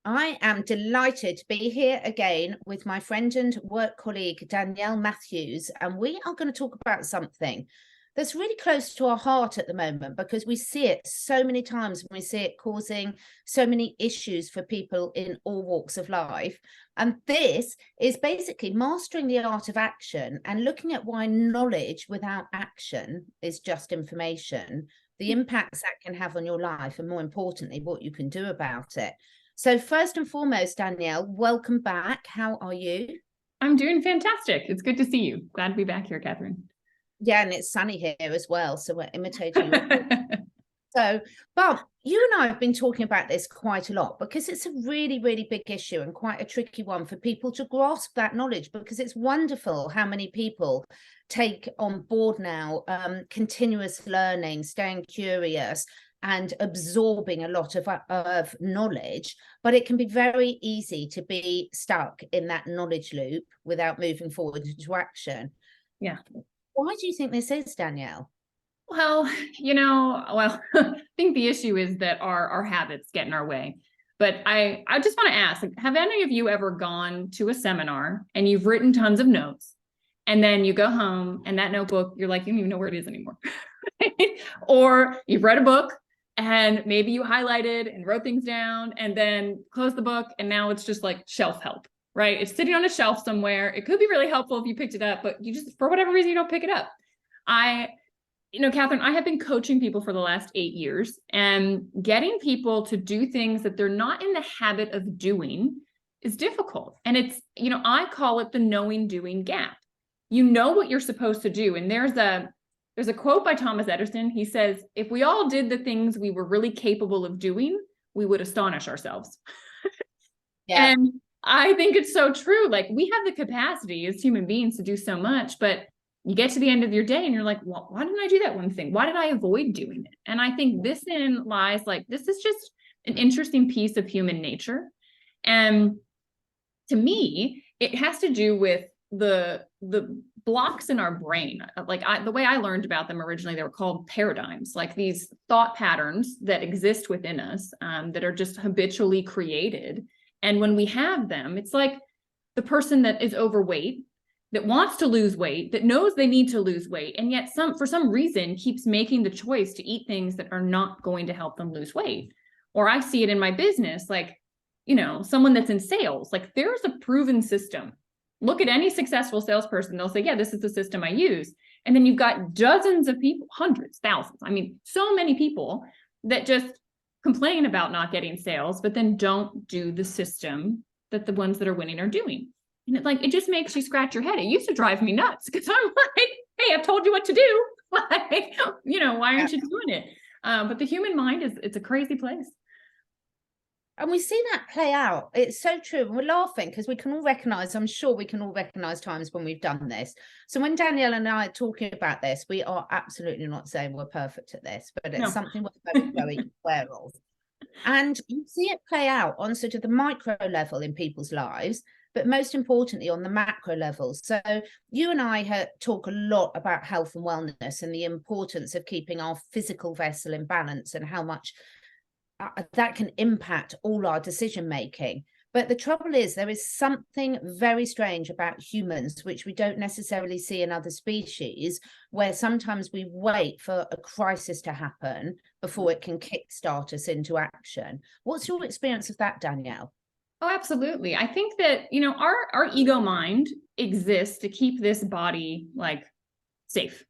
I am delighted to be here again with my friend and work colleague, Danielle Matthews, and we are going to talk about something that's really close to our heart at the moment because we see it so many times and we see it causing so many issues for people in all walks of life. And this is basically mastering the art of action and looking at why knowledge without action is just information, the impacts that can have on your life, and more importantly, what you can do about it. So first and foremost, Danielle, welcome back. How are you? I'm doing fantastic. It's good to see you. Glad to be back here, Catherine. Yeah, and it's sunny here as well, so we're imitating your but you and I have been talking about this quite a lot because it's a really, really big issue and quite a tricky one for people to grasp that knowledge, because it's wonderful how many people take on board now continuous learning, staying curious, and absorbing a lot of knowledge, but it can be very easy to be stuck in that knowledge loop without moving forward into action. Yeah. Why do you think this is, Danielle? Well, I think the issue is that our habits get in our way. But I just want to ask, have any of you ever gone to a seminar and you've written tons of notes, and then you go home and that notebook, you're like, you don't even know where it is anymore. Or you've read a book and maybe you highlighted and wrote things down and then closed the book, and now it's just like shelf help, right? It's sitting on a shelf somewhere. It could be really helpful if you picked it up, but you just, for whatever reason, you don't pick it up. Catherine, I have been coaching people for the last 8 years, and getting people to do things that they're not in the habit of doing is difficult. And it's, I call it the knowing doing gap. You know what you're supposed to do. And there's a quote by Thomas Edison. He says, if we all did the things we were really capable of doing, we would astonish ourselves. Yeah. And I think it's so true. Like, we have the capacity as human beings to do so much, but you get to the end of your day and you're like, well, why didn't I do that one thing? Why did I avoid doing it? And I think this in lies, like, this is just an interesting piece of human nature. And to me, it has to do with the blocks in our brain. The way I learned about them originally, they were called paradigms, like these thought patterns that exist within us, that are just habitually created. And when we have them, it's like the person that is overweight, that wants to lose weight, that knows they need to lose weight, and yet for some reason keeps making the choice to eat things that are not going to help them lose weight. Or I see it in my business, like, someone that's in sales, like, there's a proven system. Look at any successful salesperson, they'll say, yeah, this is the system I use. And then you've got dozens of people, hundreds, thousands. I mean, so many people that just complain about not getting sales, but then don't do the system that the ones that are winning are doing. And it just makes you scratch your head. It used to drive me nuts because I'm like, hey, I've told you what to do. Why aren't you doing it? But the human mind it's a crazy place. And we see that play out. It's so true. And we're laughing because we can all recognize, I'm sure we can all recognize times when we've done this. So when Danielle and I are talking about this, we are absolutely not saying we're perfect at this, but it's something we're both very aware of. And you see it play out on sort of the micro level in people's lives, but most importantly on the macro level. So you and I talk a lot about health and wellness and the importance of keeping our physical vessel in balance and how much that can impact all our decision making. But the trouble is, there is something very strange about humans, which we don't necessarily see in other species, where sometimes we wait for a crisis to happen before it can kickstart us into action. What's your experience of that, Danielle? Oh, absolutely. I think that, our ego mind exists to keep this body safe.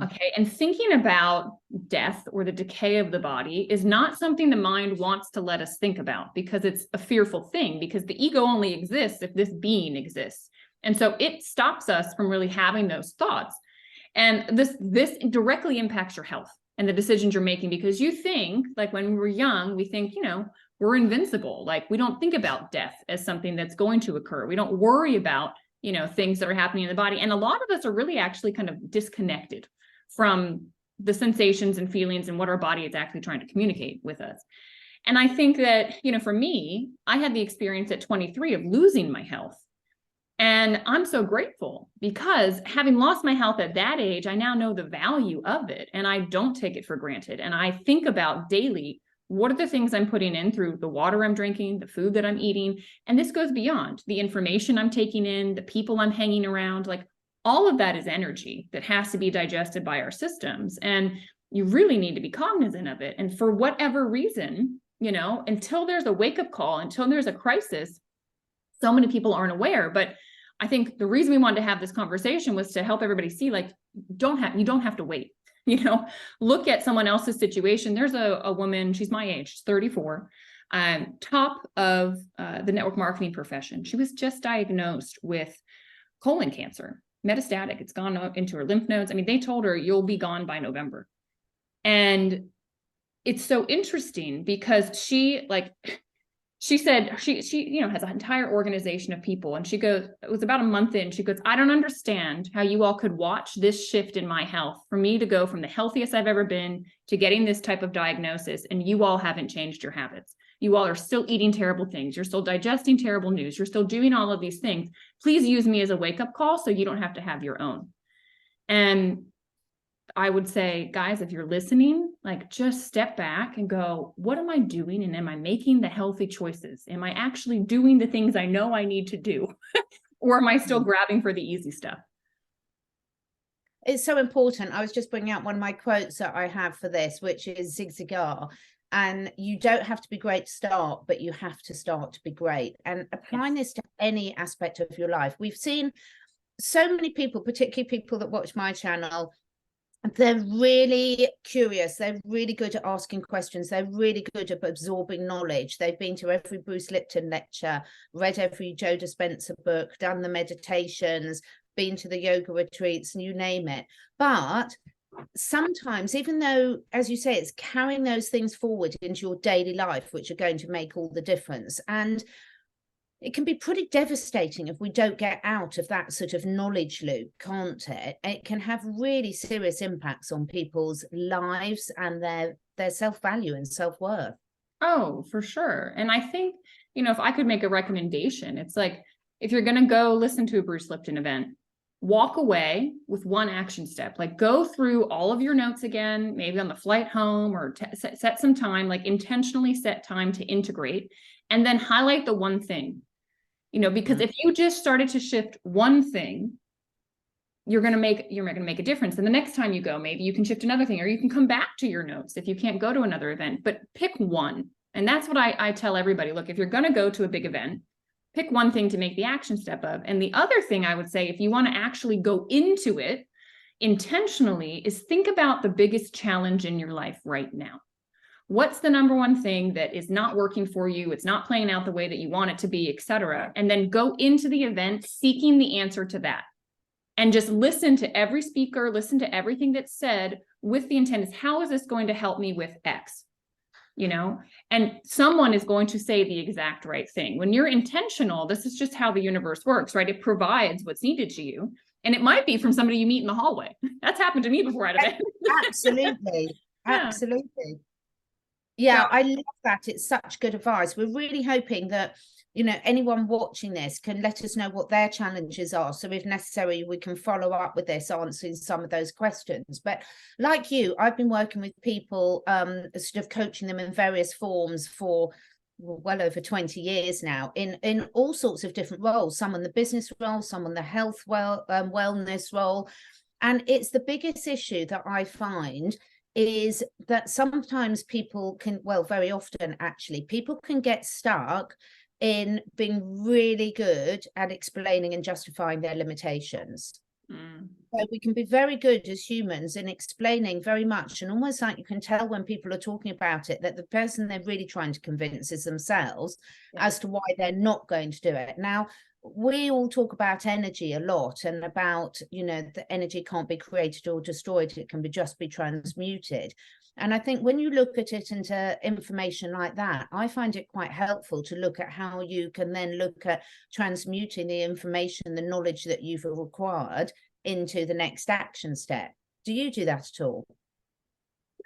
Okay. And thinking about death or the decay of the body is not something the mind wants to let us think about, because it's a fearful thing, because the ego only exists if this being exists. And so it stops us from really having those thoughts. And this directly impacts your health and the decisions you're making, because you think, like, when we were young, we think, we're invincible. Like, we don't think about death as something that's going to occur. We don't worry about things that are happening in the body. And a lot of us are really actually kind of disconnected from the sensations and feelings and what our body is actually trying to communicate with us. And I think that, for me, I had the experience at 23 of losing my health. And I'm so grateful, because having lost my health at that age, I now know the value of it, and I don't take it for granted. And I think about daily, What are the things I'm putting in through the water I'm drinking, the food that I'm eating? And this goes beyond the information I'm taking in, the people I'm hanging around. Like, all of that is energy that has to be digested by our systems. And you really need to be cognizant of it. And for whatever reason, you know, until there's a wake-up call, until there's a crisis, so many people aren't aware. But I think the reason we wanted to have this conversation was to help everybody see, like, you don't have to wait. You know, look at someone else's situation. There's a woman, she's my age, she's 34, top of the network marketing profession. She was just diagnosed with colon cancer, metastatic. It's gone into her lymph nodes. I mean, they told her you'll be gone by November. And it's so interesting because she said she you know, has an entire organization of people, and she goes, it was about a month in, she goes, I don't understand how you all could watch this shift in my health for me to go from the healthiest I've ever been to getting this type of diagnosis, and you all haven't changed your habits. You all are still eating terrible things. You're still digesting terrible news. You're still doing all of these things. Please use me as a wake-up call so you don't have to have your own. And I would say, guys, if you're listening, like, just step back and go, what am I doing? And am I making the healthy choices? Am I actually doing the things I know I need to do? Or am I still grabbing for the easy stuff? It's so important. I was just bringing out one of my quotes that I have for this, which is Zigzag. And you don't have to be great to start, but you have to start to be great. And applying this to any aspect of your life. We've seen so many people, particularly people that watch my channel, they're really curious. They're really good at asking questions. They're really good at absorbing knowledge. They've been to every Bruce Lipton lecture, read every Joe Dispenza book, done the meditations, been to the yoga retreats, and you name it. But sometimes, even though, as you say, it's carrying those things forward into your daily life, which are going to make all the difference. And it can be pretty devastating if we don't get out of that sort of knowledge loop, can't it? It can have really serious impacts on people's lives and their self-value and self-worth. Oh, for sure. And I think, you know, if I could make a recommendation, it's like, if you're going to go listen to a Bruce Lipton event, walk away with one action step. Like, go through all of your notes again, maybe on the flight home, or set some time, like intentionally set time to integrate, and then highlight the one thing. You know, because if you just started to shift one thing, you're going to make a difference. And the next time you go, maybe you can shift another thing, or you can come back to your notes if you can't go to another event, but pick one. And that's what I tell everybody. Look, if you're going to go to a big event, pick one thing to make the action step of. And the other thing I would say, if you want to actually go into it intentionally, is think about the biggest challenge in your life right now. What's the number one thing that is not working for you? It's not playing out the way that you want it to be, etc. And then go into the event seeking the answer to that. And just listen to every speaker, listen to everything that's said with the intent is, how is this going to help me with X? You know, and someone is going to say the exact right thing. When you're intentional, this is just how the universe works, right? It provides what's needed to you. And it might be from somebody you meet in the hallway. That's happened to me before at an event. Absolutely. Absolutely. Yeah, I love that. It's such good advice. We're really hoping that, you know, anyone watching this can let us know what their challenges are. So if necessary, we can follow up with this, answering some of those questions. But like you, I've been working with people, sort of coaching them in various forms for well over 20 years now, in all sorts of different roles, some in the business role, some in the health wellness role. And it's the biggest issue that I find is that sometimes people can, well, very often actually, people can get stuck in being really good at explaining and justifying their limitations. So we can be very good as humans in explaining very much, and almost like you can tell when people are talking about it that the person they're really trying to convince is themselves as to why they're not going to do it. Now, we all talk about energy a lot, and about, you know, the energy can't be created or destroyed, it can be just be transmuted. And I think when you look at it into information like that, I find it quite helpful to look at how you can then look at transmuting the information, the knowledge that you've acquired, into the next action step. Do you do that at all?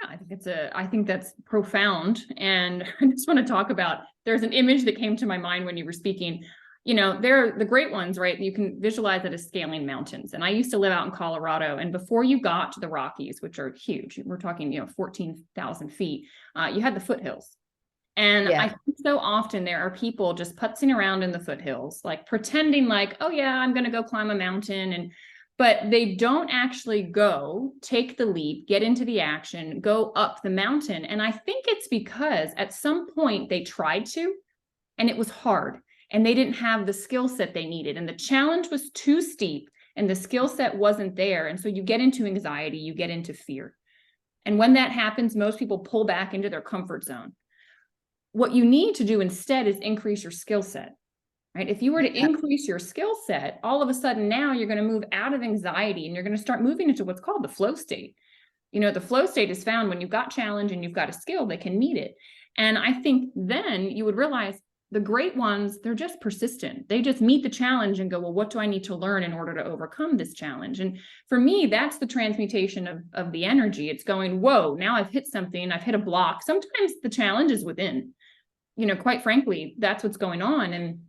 Yeah, I think that's profound. And I just want to talk about, there's an image that came to my mind when you were speaking. they're the great ones, right? You can visualize it as scaling mountains. And I used to live out in Colorado. And before you got to the Rockies, which are huge, we're talking, 14,000 feet, you had the foothills. And I think so often there are people just putzing around in the foothills, like pretending like, oh yeah, I'm going to go climb a mountain. But they don't actually go take the leap, get into the action, go up the mountain. And I think it's because at some point they tried to, and it was hard. And they didn't have the skill set they needed. And the challenge was too steep and the skill set wasn't there. And so you get into anxiety, you get into fear. And when that happens, most people pull back into their comfort zone. What you need to do instead is increase your skill set, right? If you were to increase your skill set, all of a sudden now you're going to move out of anxiety and you're going to start moving into what's called the flow state. The flow state is found when you've got challenge and you've got a skill that can meet it. And I think then you would realize the great ones, they're just persistent. They just meet the challenge and go, well, what do I need to learn in order to overcome this challenge? And for me, that's the transmutation of the energy. It's going, whoa, now I've hit something, I've hit a block. Sometimes the challenge is within, quite frankly, that's what's going on. And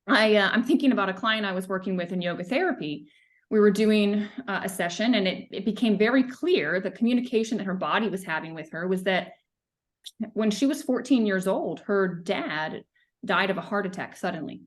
I'm thinking about a client I was working with in yoga therapy. We were doing a session and it became very clear the communication that her body was having with her was that when she was 14 years old, her dad died of a heart attack suddenly.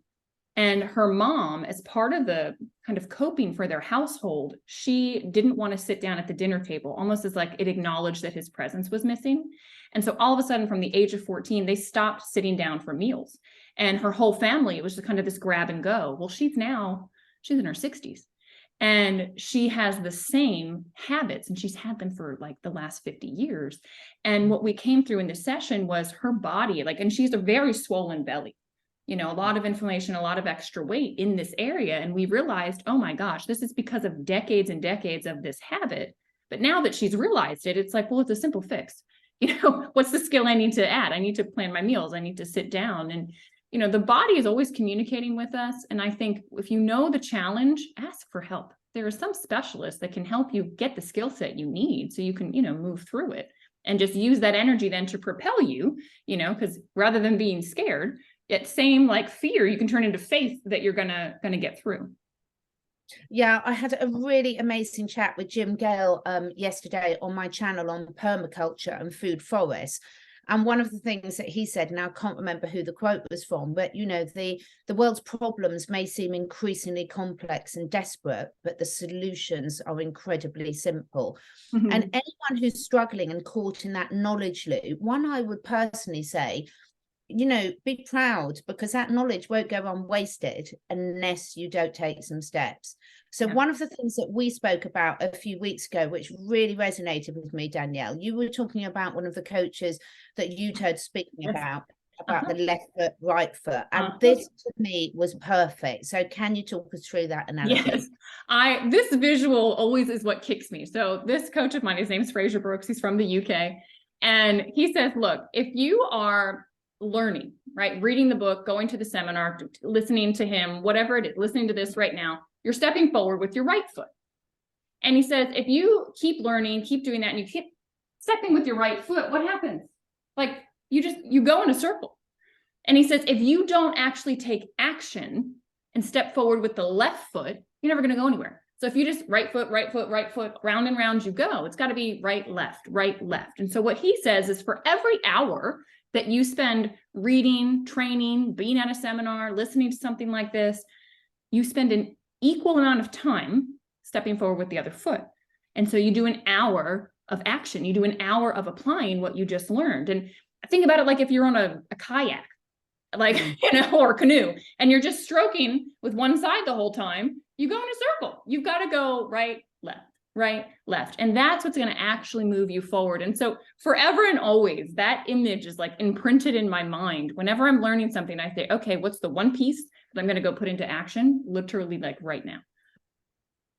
And her mom, as part of the kind of coping for their household, she didn't want to sit down at the dinner table, almost as like it acknowledged that his presence was missing. And so all of a sudden from the age of 14, they stopped sitting down for meals. And her whole family, it was just kind of this grab and go. Well, she's in her 60s. And she has the same habits and she's had them for like the last 50 years. And what we came through in the session was her body, and she's a very swollen belly, a lot of inflammation, a lot of extra weight in this area. And we realized, oh my gosh, this is because of decades and decades of this habit. But now that she's realized it, it's like, well, it's a simple fix. What's the skill I need to add? I need to plan my meals. I need to sit down. And the body is always communicating with us. And I think if you know the challenge, ask for help. There are some specialists that can help you get the skill set you need so you can, move through it and just use that energy then to propel you, because rather than being scared, that same like fear, you can turn into faith that you're gonna get through. Yeah, I had a really amazing chat with Jim Gale yesterday on my channel on permaculture and food forests. And one of the things that he said, now I can't remember who the quote was from, but the world's problems may seem increasingly complex and desperate, but the solutions are incredibly simple. Mm-hmm. And anyone who's struggling and caught in that knowledge loop, I would personally say, be proud, because that knowledge won't go unwasted unless you don't take some steps. So one of the things that we spoke about a few weeks ago, which really resonated with me, Danielle, you were talking about one of the coaches that you'd heard speaking about the left foot, right foot. And this to me was perfect. So can you talk us through that analogy? Yes, this visual always is what kicks me. So this coach of mine, his name's Fraser Brooks. He's from the UK. And he says, look, if you are learning, right, reading the book, going to the seminar, listening to him, whatever it is, listening to this right now, you're stepping forward with your right foot. And he says, if you keep learning, keep doing that, and you keep stepping with your right foot, what happens? Like you go in a circle. And he says, if you don't actually take action and step forward with the left foot, you're never going to go anywhere. So if you just right foot, round and round you go, it's got to be right, left. And so what he says is for every hour that you spend reading, training, being at a seminar, listening to something like this, you spend an equal amount of time stepping forward with the other foot. And so you do an hour of action. You do an hour of applying what you just learned. And think about it like if you're on a kayak, or a canoe, and you're just stroking with one side the whole time, you go in a circle. You've got to go right, left. And that's what's going to actually move you forward. And so forever and always, that image is like imprinted in my mind. Whenever I'm learning something, I say, okay, what's the one piece that I'm going to go put into action? Literally like right now.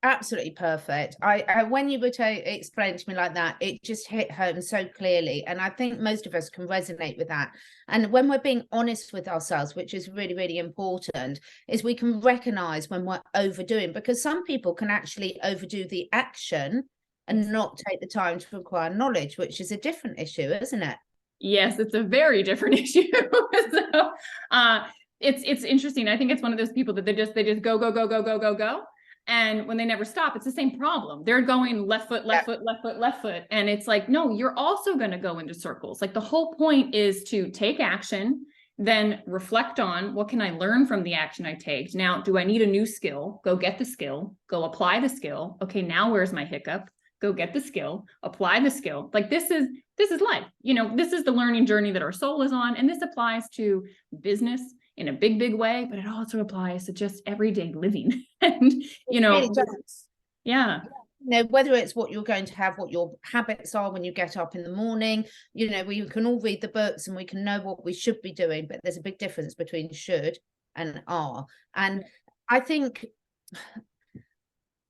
Absolutely perfect. I when you were explaining to me like that, it just hit home so clearly. And I think most of us can resonate with that. And when we're being honest with ourselves, which is really, really important, is we can recognize when we're overdoing, because some people can actually overdo the action and not take the time to acquire knowledge, which is a different issue, isn't it? Yes, it's a very different issue. So, it's interesting. I think it's one of those people that they just go, go, go, go, go, go, go. And when they never stop, it's the same problem. They're going left foot, left foot, left foot, left foot. And it's like, no, you're also going to go into circles. Like the whole point is to take action, then reflect on what can I learn from the action I take. Now, do I need a new skill? Go get the skill, go apply the skill. Okay, now where's my hiccup? Go get the skill, apply the skill. Like this is life. You know, this is the learning journey that our soul is on. And this applies to business in a big, big way, but it also applies to just everyday living. And, you know, yeah. You know, whether it's what you're going to have, what your habits are when you get up in the morning, you know, we can all read the books and we can know what we should be doing, but there's a big difference between should and are. And I think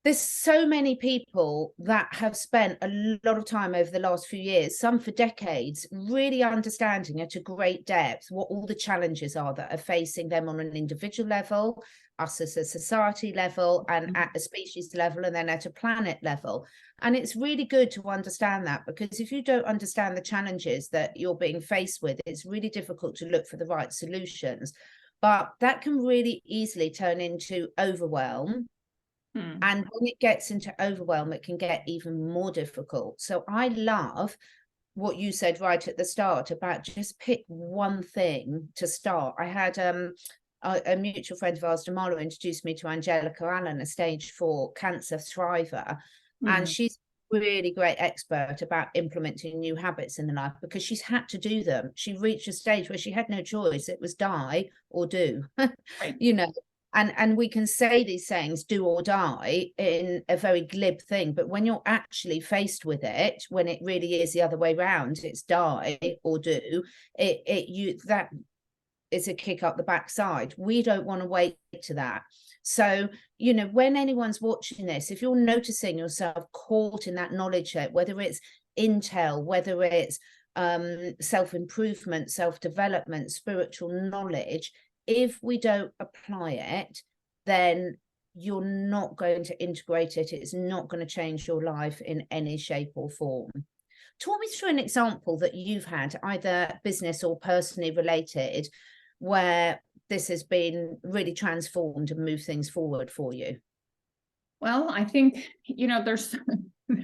there's so many people that have spent a lot of time over the last few years, some for decades, really understanding at a great depth what all the challenges are that are facing them on an individual level, us as a society level, and at a species level, and then at a planet level. And it's really good to understand that, because if you don't understand the challenges that you're being faced with, it's really difficult to look for the right solutions. But that can really easily turn into overwhelm. And when it gets into overwhelm, it can get even more difficult. So I love what you said right at the start about just pick one thing to start. I had a mutual friend of ours, Damala, introduced me to Angelica Allen, a stage 4 cancer thriver. And she's a really great expert about implementing new habits in the life, because she's had to do them. She reached a stage where she had no choice. It was die or do, you know. And we can say these sayings, do or die, in a very glib thing. But when you're actually faced with it, when it really is the other way around, it's die or do, that is a kick up the backside. We don't want to wait to that. So, you know, when anyone's watching this, if you're noticing yourself caught in that knowledge set, whether it's intel, whether it's self-improvement, self-development, spiritual knowledge, if we don't apply it, then you're not going to integrate it. It's not going to change your life in any shape or form. Talk me through an example that you've had, either business or personally related, where this has been really transformed and moved things forward for you. Well, I think, you know, there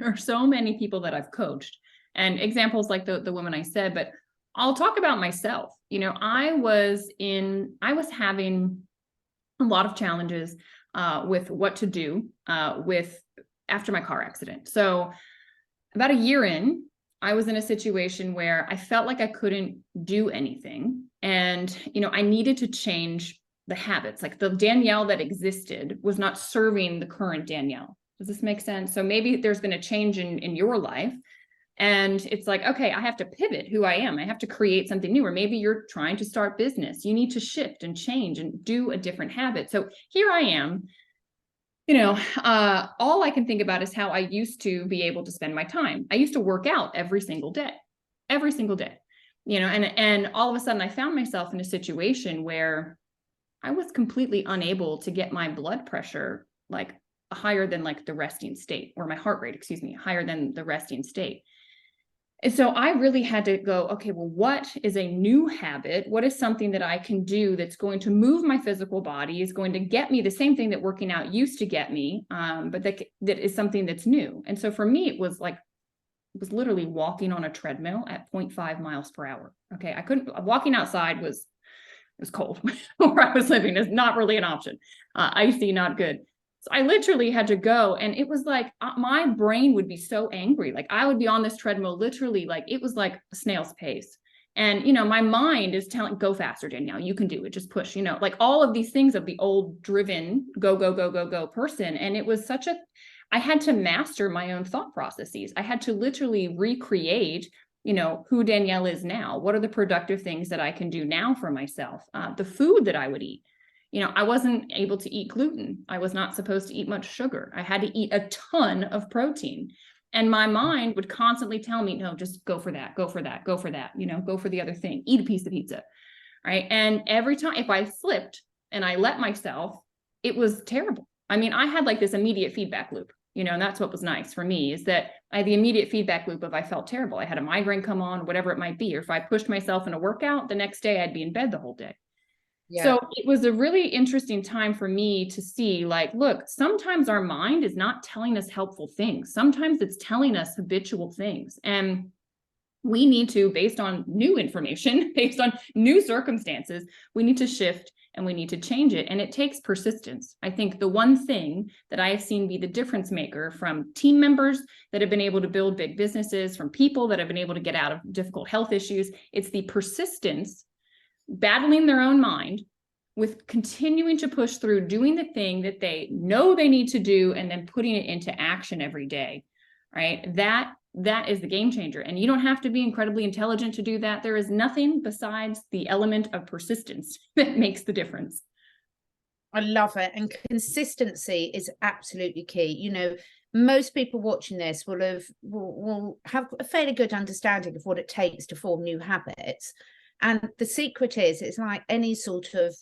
are so many people that I've coached, and examples like the woman I said, but I'll talk about myself. You know, I was having a lot of challenges with what to do after my car accident. So about a year in, I was in a situation where I felt like I couldn't do anything. And, you know, I needed to change the habits. Like the Danielle that existed was not serving the current Danielle. Does this make sense? So maybe there's been a change in your life. And it's like, okay, I have to pivot who I am. I have to create something new. Or maybe you're trying to start business. You need to shift and change and do a different habit. So here I am, you know, all I can think about is how I used to be able to spend my time. I used to work out every single day, you know, and all of a sudden I found myself in a situation where I was completely unable to get my blood pressure like higher than like the resting state, or my heart rate, higher than the resting state. And so I really had to go, okay, well, what is a new habit? What is something that I can do that's going to move my physical body, is going to get me the same thing that working out used to get me, but that is something that's new. And so for me, it was literally walking on a treadmill at 0.5 miles per hour. Okay, walking outside it was cold. Where I was living is not really an option. Icy, not good. So I literally had to go, and it was like my brain would be so angry. Like I would be on this treadmill, literally, like it was like a snail's pace. And, you know, my mind is telling, go faster, Danielle, you can do it, just push, you know, like all of these things of the old driven, go, go, go, go, go person. And it was I had to master my own thought processes. I had to literally recreate, you know, who Danielle is now. What are the productive things that I can do now for myself? The food that I would eat. You know, I wasn't able to eat gluten. I was not supposed to eat much sugar. I had to eat a ton of protein. And my mind would constantly tell me, no, just go for that, go for that, go for that, you know, go for the other thing, eat a piece of pizza, right? And every time, if I slipped and I let myself, it was terrible. I mean, I had like this immediate feedback loop, you know, and that's what was nice for me, is that I had the immediate feedback loop of I felt terrible. I had a migraine come on, whatever it might be. Or if I pushed myself in a workout, the next day I'd be in bed the whole day. Yeah. So it was a really interesting time for me to see, like, look, sometimes our mind is not telling us helpful things. Sometimes it's telling us habitual things. And we need to, based on new information, based on new circumstances, we need to shift and we need to change it. And it takes persistence. I think the one thing that I have seen be the difference maker from team members that have been able to build big businesses, from people that have been able to get out of difficult health issues, it's the persistence, battling their own mind with continuing to push through, doing the thing that they know they need to do, and then putting it into action every day, right? That is the game changer. And you don't have to be incredibly intelligent to do that. There is nothing besides the element of persistence that makes the difference. I love it. And consistency is absolutely key. You know, most people watching this will have a fairly good understanding of what it takes to form new habits. And the secret is, it's like any sort of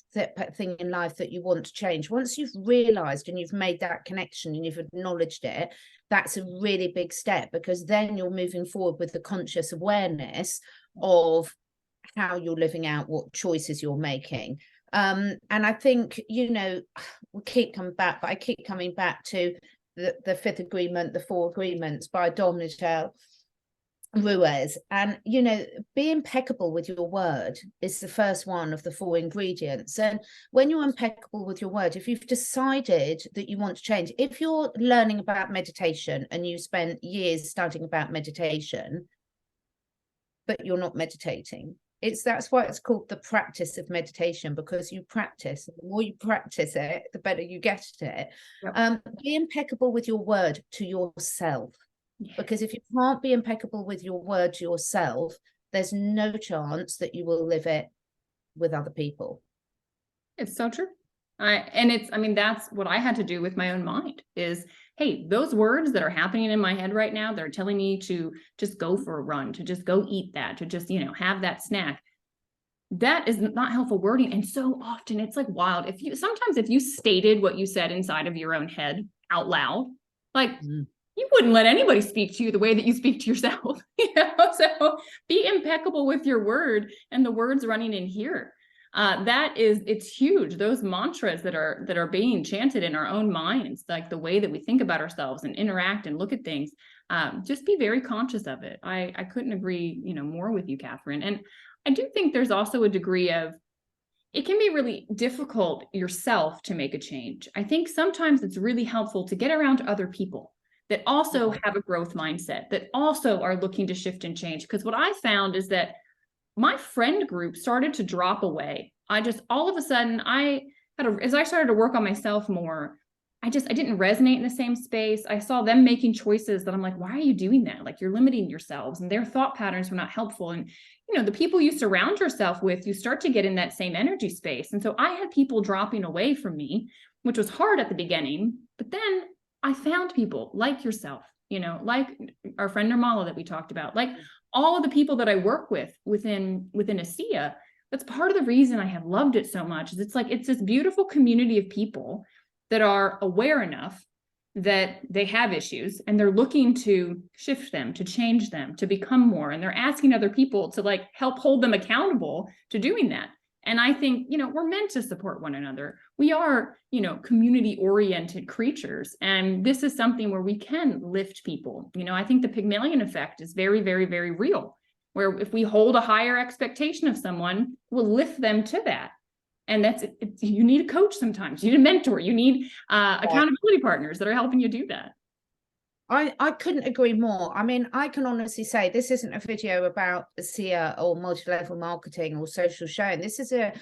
thing in life that you want to change. Once you've realized and you've made that connection and you've acknowledged it, that's a really big step, because then you're moving forward with the conscious awareness of how you're living out, what choices you're making. And I think, you know, we keep coming back, but I keep coming back to the fifth agreement, the four agreements by Dom Ruiz. And, you know, be impeccable with your word is the first one of the four ingredients. And when you're impeccable with your word, if you've decided that you want to change, if you're learning about meditation and you spent years studying about meditation, but you're not meditating, that's why it's called the practice of meditation, because you practice. The more you practice it, the better you get at it. Yep. Be impeccable with your word to yourself. Because if you can't be impeccable with your word to yourself, there's no chance that you will live it with other people. It's so true. That's what I had to do with my own mind is, hey, those words that are happening in my head right now, they're telling me to just go for a run, to just go eat that, to just, have that snack. That is not helpful wording. And so often it's like wild. If you stated what you said inside of your own head out loud, like, you wouldn't let anybody speak to you the way that you speak to yourself. So be impeccable with your word and the words running in here. It's huge. Those mantras that are being chanted in our own minds, like the way that we think about ourselves and interact and look at things, just be very conscious of it. I couldn't agree, more with you, Catherine. And I do think there's also a degree of, it can be really difficult yourself to make a change. I think sometimes it's really helpful to get around other people that also have a growth mindset, that also are looking to shift and change. Because what I found is that my friend group started to drop away. All of a sudden, as I started to work on myself more, I didn't resonate in the same space. I saw them making choices that I'm like, why are you doing that? Like, you're limiting yourselves, and their thought patterns were not helpful. And, the people you surround yourself with, you start to get in that same energy space. And so I had people dropping away from me, which was hard at the beginning, but then I found people like yourself, like our friend Nirmala that we talked about, like all of the people that I work with within ASEA. That's part of the reason I have loved it so much. Is it's this beautiful community of people that are aware enough that they have issues and they're looking to shift them, to change them, to become more. And they're asking other people to help hold them accountable to doing that. And I think, we're meant to support one another. We are, community-oriented creatures. And this is something where we can lift people. I think the Pygmalion effect is very, very, very real, where if we hold a higher expectation of someone, we'll lift them to that. And you need a coach sometimes. You need a mentor. You need accountability partners that are helping you do that. I couldn't agree more. I mean, I can honestly say this isn't a video about ASEA or multi-level marketing or social sharing. This is a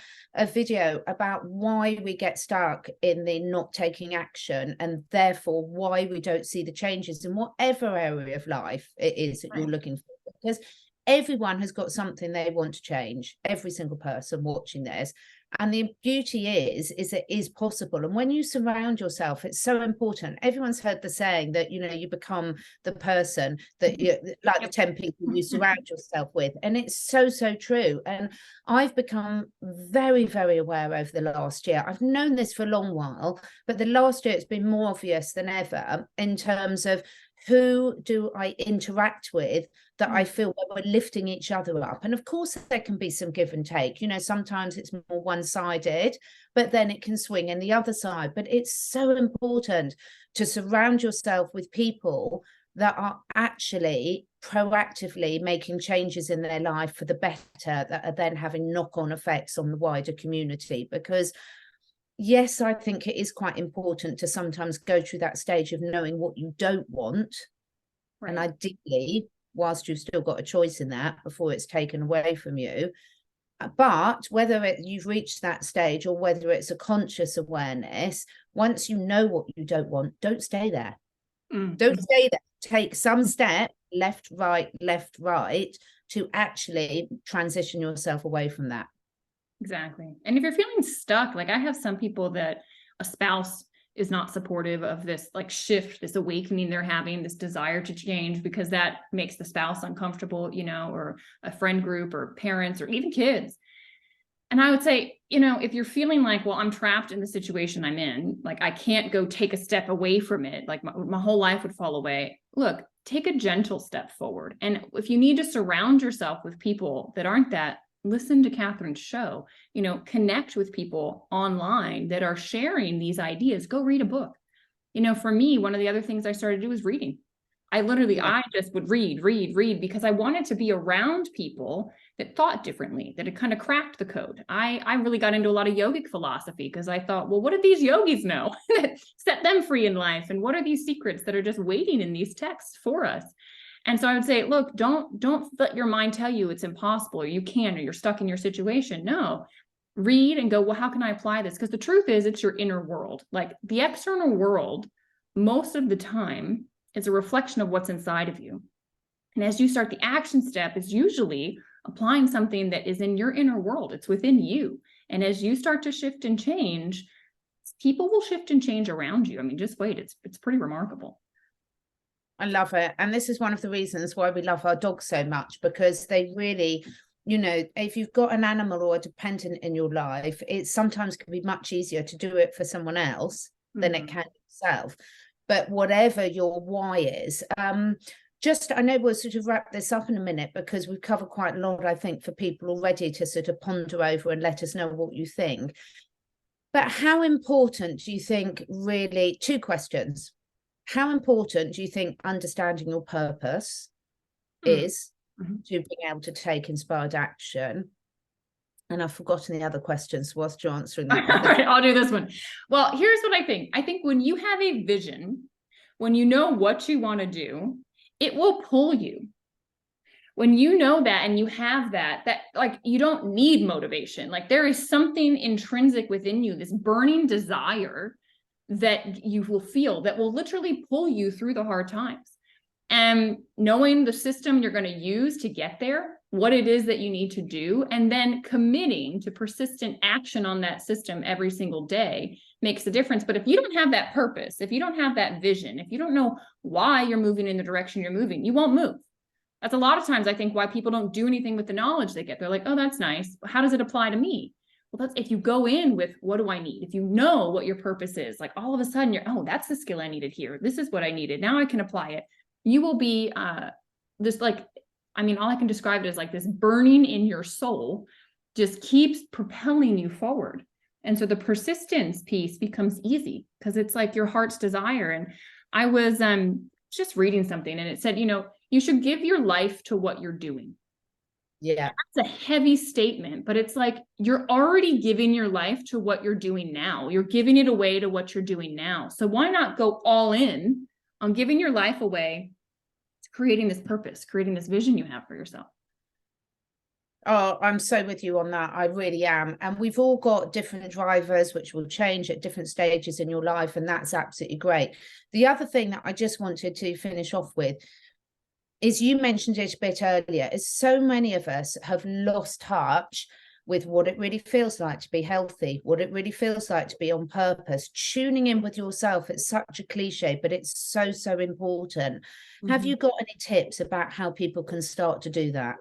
video about why we get stuck in the not taking action, and therefore why we don't see the changes in whatever area of life it is that you're looking for. Because everyone has got something they want to change, every single person watching this. And the beauty is it is possible. And when you surround yourself, it's so important. Everyone's heard the saying that, you become the person that like the 10 people you surround yourself with. And it's so, so true. And I've become very, very aware over the last year. I've known this for a long while, but the last year it's been more obvious than ever in terms of who do I interact with that I feel that we're lifting each other up. And of course, there can be some give and take. You know, sometimes it's more one-sided, but then it can swing in the other side. But it's so important to surround yourself with people that are actually proactively making changes in their life for the better, that are then having knock-on effects on the wider community. Because yes, I think it is quite important to sometimes go through that stage of knowing what you don't want. Right. And ideally, whilst you've still got a choice in that before it's taken away from you. But whether you've reached that stage or whether it's a conscious awareness, once you know what you don't want, don't stay there. Don't stay there. Take some step, left, right, to actually transition yourself away from that. Exactly. And if you're feeling stuck, like I have some people that a spouse is not supportive of this like shift, this awakening they're having, this desire to change, because that makes the spouse uncomfortable, you know, or a friend group or parents or even kids. And I would say, you know, if you're feeling like, well, I'm trapped in the situation I'm in, like I can't go take a step away from it, like my whole life would fall away. Look, take a gentle step forward. And if you need to surround yourself with people that aren't that, listen to Catherine's show, you know, connect with people online that are sharing these ideas. Go read a book. You know, for me, one of the other things I started to do was reading. I just would read because I wanted to be around people that thought differently, that had kind of cracked the code. I really got into a lot of yogic philosophy because I thought, well, what do these yogis know that set them free in life? And what are these secrets that are just waiting in these texts for us? And so I would say, look, don't let your mind tell you it's impossible or you can't, or you're stuck in your situation. No, read and go, well, how can I apply this? Because the truth is it's your inner world. Like the external world, most of the time, is a reflection of what's inside of you. And as you start the action step, is usually applying something that is in your inner world. It's within you. And as you start to shift and change, people will shift and change around you. I mean, just wait, it's pretty remarkable. I love it. And this is one of the reasons why we love our dogs so much, because they really, you know, if you've got an animal or a dependent in your life, it sometimes can be much easier to do it for someone else than it can yourself. But whatever your why is, I know we'll sort of wrap this up in a minute because we've covered quite a lot, I think, for people already to sort of ponder over and let us know what you think. But how important do you think, really, two questions. How important do you think understanding your purpose is to being able to take inspired action? And I've forgotten the other questions whilst you're answering that one. Right, I'll do this one. Well, here's what I think. I think when you have a vision, when you know what you want to do, it will pull you. When you know that and you have that like you don't need motivation. Like there is something intrinsic within you, this burning desire that you will feel that will literally pull you through the hard times. And knowing the system you're going to use to get there, what it is that you need to do, and then committing to persistent action on that system every single day makes a difference. But if you don't have that purpose, if you don't have that vision, if you don't know why you're moving in the direction you're moving, you won't move. That's a lot of times, I think, why people don't do anything with the knowledge they get. They're like, oh, that's nice. How does it apply to me? Well, that's if you go in with, what do I need? If you know what your purpose is, like all of a sudden you're, oh, that's the skill I needed here. This is what I needed. Now I can apply it. You will be this like, I mean, all I can describe it as like this burning in your soul just keeps propelling you forward. And so the persistence piece becomes easy because it's like your heart's desire. And I was just reading something and it said, you know, you should give your life to what you're doing. Yeah. That's a heavy statement, but it's like you're already giving your life to what you're doing now. You're giving it away to what you're doing now. So why not go all in on giving your life away to creating this purpose, creating this vision you have for yourself? Oh, I'm so with you on that. I really am. And we've all got different drivers, which will change at different stages in your life. And that's absolutely great. The other thing that I just wanted to finish off with is you mentioned it a bit earlier, is so many of us have lost touch with what it really feels like to be healthy, what it really feels like to be on purpose, tuning in with yourself. It's such a cliche, but it's so, so important. Have you got any tips about how people can start to do that?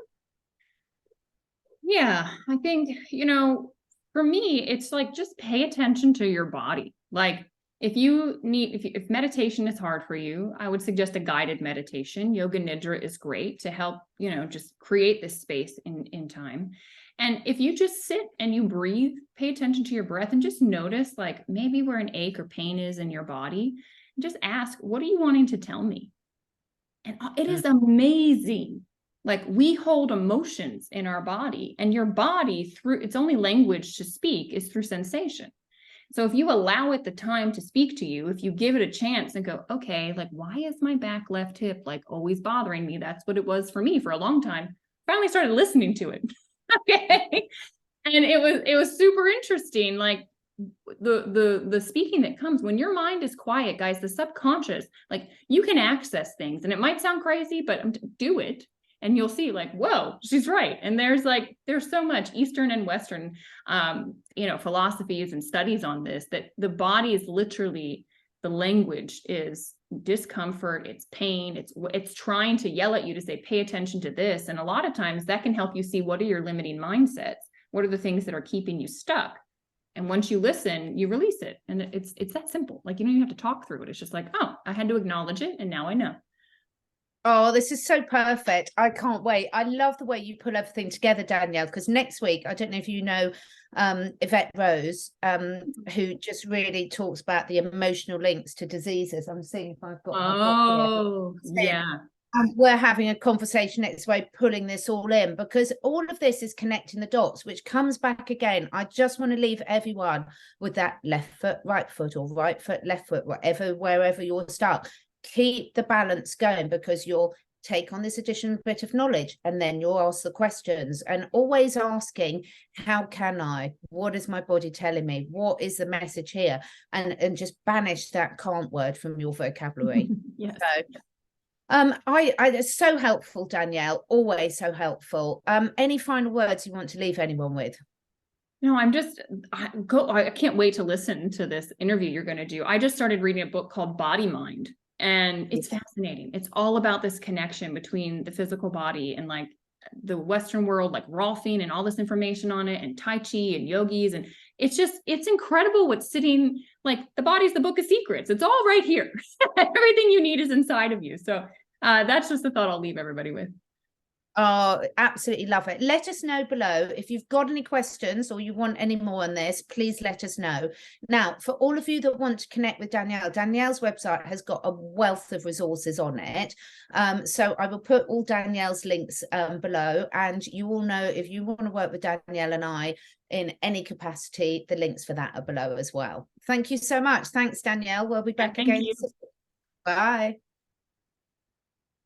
Yeah, I think, you know, for me, it's like, just pay attention to your body. Like, if meditation is hard for you, I would suggest a guided meditation. Yoga Nidra is great to help, just create this space in time. And if you just sit and you breathe, pay attention to your breath and just notice like maybe where an ache or pain is in your body, and just ask, what are you wanting to tell me? And it is amazing. Like we hold emotions in our body, and your body, through its only language to speak is through sensation. So if you allow it the time to speak to you, if you give it a chance and go, okay, like, why is my back left hip like always bothering me? That's what it was for me for a long time. Finally started listening to it. Okay. And it was super interesting. Like the speaking that comes when your mind is quiet, guys, the subconscious, like you can access things, and it might sound crazy, but do it. And you'll see like, whoa, she's right. And there's so much Eastern and Western, philosophies and studies on this, that the body is literally, the language is discomfort, it's pain, it's trying to yell at you to say, pay attention to this. And a lot of times that can help you see, what are your limiting mindsets? What are the things that are keeping you stuck? And once you listen, you release it. And it's that simple. Like, you have to talk through it. It's just like, oh, I had to acknowledge it, and now I know. Oh, this is so perfect. I can't wait. I love the way you pull everything together, Danielle, because next week, I don't know if you know Yvette Rose, who just really talks about the emotional links to diseases. I'm seeing if I've got oh yeah. We're having a conversation next week, pulling this all in, because all of this is connecting the dots, which comes back again. I just want to leave everyone with that left foot, right foot, or right foot, left foot, wherever you're stuck. Keep the balance going, because you'll take on this additional bit of knowledge, and then you'll ask the questions, and always asking, how can I, what is my body telling me, what is the message here, and just banish that can't word from your vocabulary. Yes. So it's so helpful, Danielle, always so helpful. Any final words you want to leave anyone with? No, I can't wait to listen to this interview you're going to do. I just started reading a book called Body Mind, and it's fascinating. It's all about this connection between the physical body and like the Western world, like Rolfing and all this information on it, and Tai Chi and yogis. And it's incredible what's sitting, like the body's the book of secrets. It's all right here. Everything you need is inside of you. So that's just the thought I'll leave everybody with. Oh, absolutely love it. Let us know below if you've got any questions or you want any more on this. Please let us know. Now, for all of you that want to connect with Danielle, Danielle's website has got a wealth of resources on it. So I will put all Danielle's links below, and you all know, if you want to work with Danielle and I in any capacity, the links for that are below as well. Thank you so much. Thanks, Danielle. We'll be back again. You. Bye.